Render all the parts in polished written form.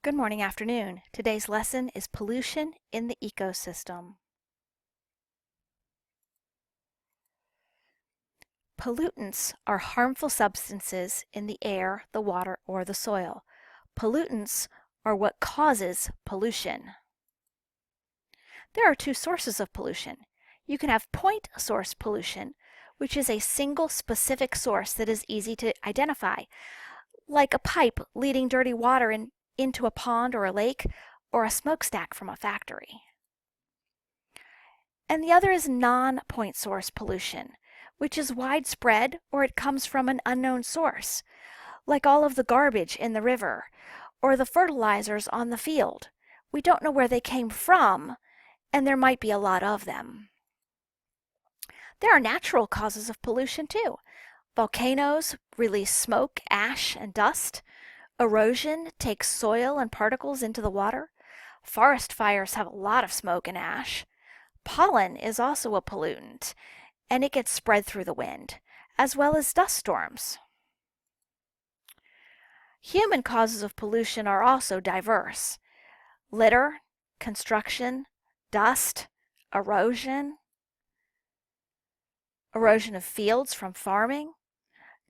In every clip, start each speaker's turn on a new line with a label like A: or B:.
A: Good morning, afternoon. Today's lesson is pollution in the ecosystem. Pollutants are harmful substances in the air, the water, or the soil. Pollutants are what causes pollution. There are two sources of pollution. You can have point source pollution, which is a single specific source that is easy to identify, like a pipe leading dirty water into a pond or a lake, or a smokestack from a factory. And the other is non-point source pollution, which is widespread or it comes from an unknown source, like all of the garbage in the river or the fertilizers on the field. We don't know where they came from, and there might be a lot of them. There are natural causes of pollution too. Volcanoes release smoke, ash, and dust. Erosion takes soil and particles into the water. Forest fires have a lot of smoke and ash. Pollen is also a pollutant, and it gets spread through the wind, as well as dust storms. Human causes of pollution are also diverse. Litter, construction, dust, erosion of fields from farming,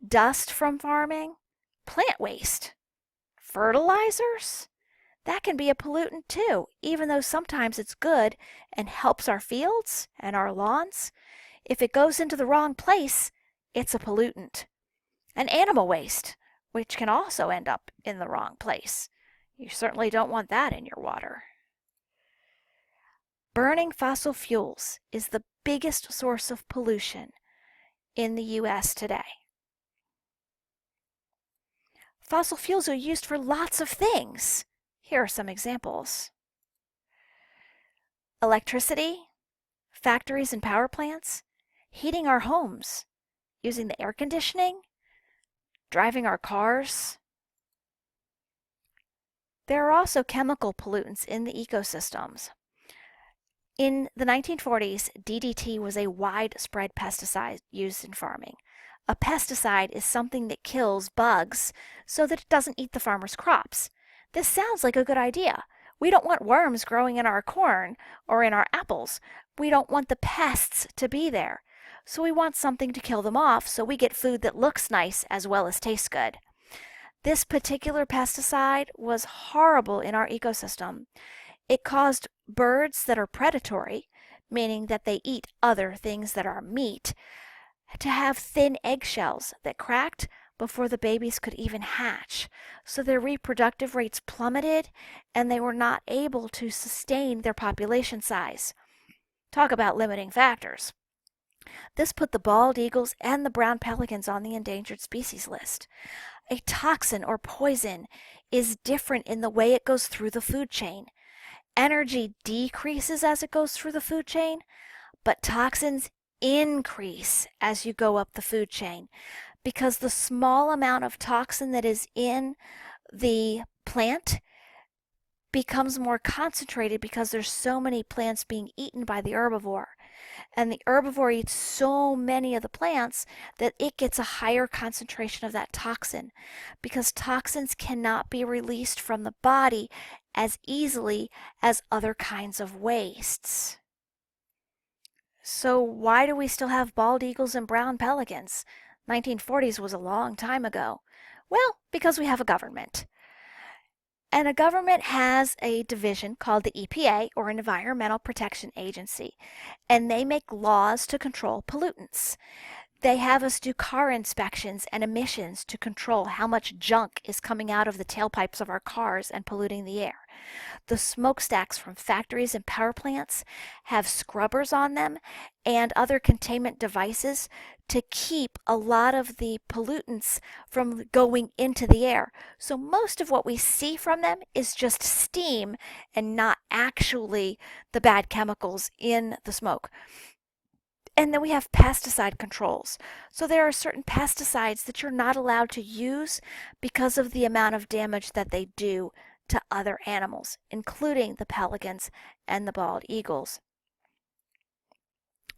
A: dust from farming, plant waste, fertilizers. That can be a pollutant too, even though sometimes it's good and helps our fields and our lawns. If it goes into the wrong place, it's a pollutant. And animal waste, which can also end up in the wrong place. You certainly don't want that in your water. Burning fossil fuels is the biggest source of pollution in the U.S. today. Fossil fuels are used for lots of things. Here are some examples. Electricity, factories and power plants, heating our homes, using the air conditioning, driving our cars. There are also chemical pollutants in the ecosystems. In the 1940s, DDT was a widespread pesticide used in farming. A pesticide is something that kills bugs so that it doesn't eat the farmer's crops. This sounds like a good idea. We don't want worms growing in our corn or in our apples. We don't want the pests to be there. So we want something to kill them off so we get food that looks nice as well as tastes good. This particular pesticide was horrible in our ecosystem. It caused birds that are predatory, meaning that they eat other things that are meat, to have thin eggshells that cracked before the babies could even hatch. So their reproductive rates plummeted and they were not able to sustain their population size. Talk about limiting factors. This put the bald eagles and the brown pelicans on the endangered species list. A toxin or poison is different in the way it goes through the food chain. Energy decreases as it goes through the food chain, but toxins increase as you go up the food chain because the small amount of toxin that is in the plant becomes more concentrated because there's so many plants being eaten by the herbivore. And the herbivore eats so many of the plants that it gets a higher concentration of that toxin because toxins cannot be released from the body as easily as other kinds of wastes. So why do we still have bald eagles and brown pelicans? 1940s was a long time ago. Well, because we have a government. And a government has a division called the EPA, or Environmental Protection Agency, and they make laws to control pollutants. They have us do car inspections and emissions to control how much junk is coming out of the tailpipes of our cars and polluting the air. The smokestacks from factories and power plants have scrubbers on them and other containment devices to keep a lot of the pollutants from going into the air. So most of what we see from them is just steam and not actually the bad chemicals in the smoke. And then we have pesticide controls. So there are certain pesticides that you're not allowed to use because of the amount of damage that they do to other animals, including the pelicans and the bald eagles.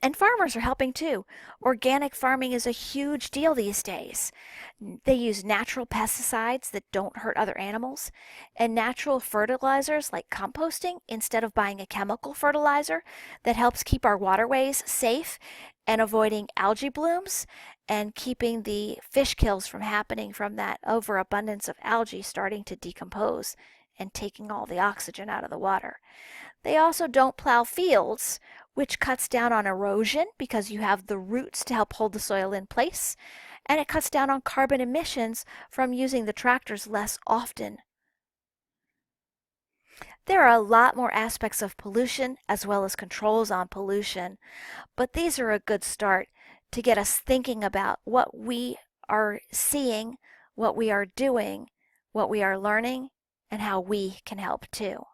A: And farmers are helping too. Organic farming is a huge deal these days. They use natural pesticides that don't hurt other animals and natural fertilizers like composting instead of buying a chemical fertilizer that helps keep our waterways safe and avoiding algae blooms and keeping the fish kills from happening from that overabundance of algae starting to decompose and taking all the oxygen out of the water. They also don't plow fields, which cuts down on erosion because you have the roots to help hold the soil in place, and it cuts down on carbon emissions from using the tractors less often. There are a lot more aspects of pollution as well as controls on pollution, but these are a good start to get us thinking about what we are seeing, what we are doing, what we are learning, and how we can help too.